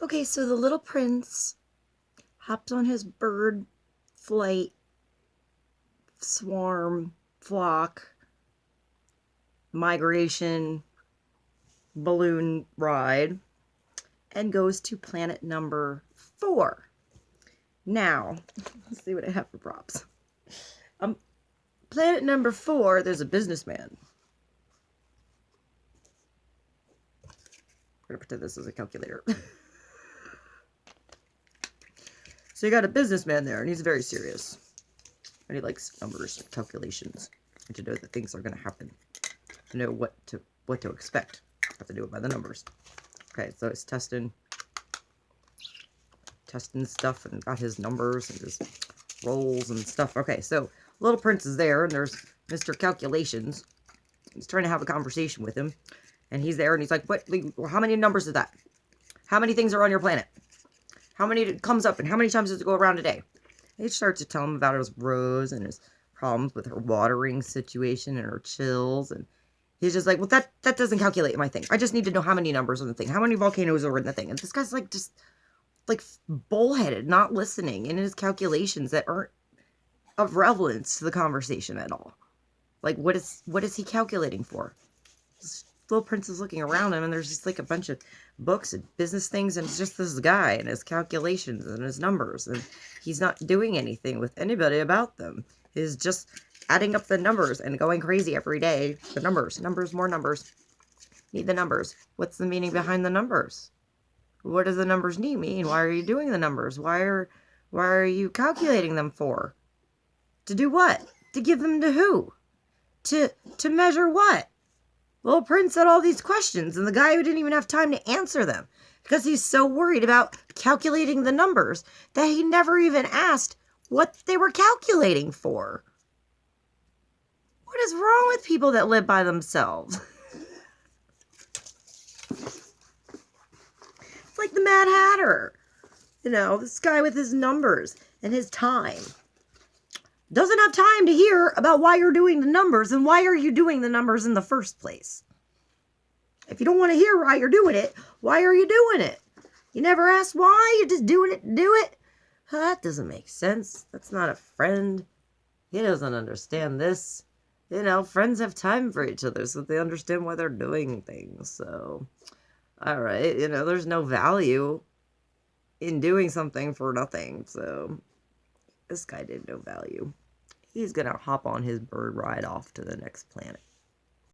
Okay, so the little prince hops on his bird flight swarm flock migration balloon ride and goes to planet number 4. Now, let's see what I have for props. Planet number 4, there's a businessman. I'm going to pretend this is a calculator. So you got a businessman there, and he's very serious. And he likes numbers and calculations, and to know that things are going to happen. To know what to expect. You have to do it by the numbers. Okay, so it's testing stuff and got his numbers and his rolls and stuff. Okay, so Little Prince is there, and there's Mr. Calculations. He's trying to have a conversation with him, and he's there, and he's like, "What? How many numbers is that? How many things are on your planet? How many comes up, and how many times does it go around a day?" And he starts to tell him about his Rose and his problems with her watering situation and her chills, and he's just like, "Well, that doesn't calculate my thing. I just need to know how many numbers on the thing, how many volcanoes are in the thing." And this guy's like, just like bullheaded, not listening in his calculations that aren't of relevance to the conversation at all. Like, what is he calculating for? This Little Prince is looking around him, and there's just like a bunch of books and business things, and it's just this guy and his calculations and his numbers, and he's not doing anything with anybody about them. He's just adding up the numbers and going crazy every day. The numbers, more numbers. Need the numbers. What's the meaning behind the numbers? What does the numbers mean? Why are you doing the numbers? Why are you calculating them for? To do what? To give them to who? To measure what? Little Prince had all these questions, and the guy who didn't even have time to answer them because he's so worried about calculating the numbers that he never even asked what they were calculating for. What is wrong with people that live by themselves? It's like the Mad Hatter. You know, this guy with his numbers and his time. Doesn't have time to hear about why you're doing the numbers and why are you doing the numbers in the first place. If you don't want to hear why you're doing it, why are you doing it? You never ask why, you're just doing it to do it. That doesn't make sense. That's not a friend. He doesn't understand this. You know, friends have time for each other so they understand why they're doing things. So, alright, you know, there's no value in doing something for nothing. So, this guy didn't know value. He's gonna hop on his bird ride off to the next planet.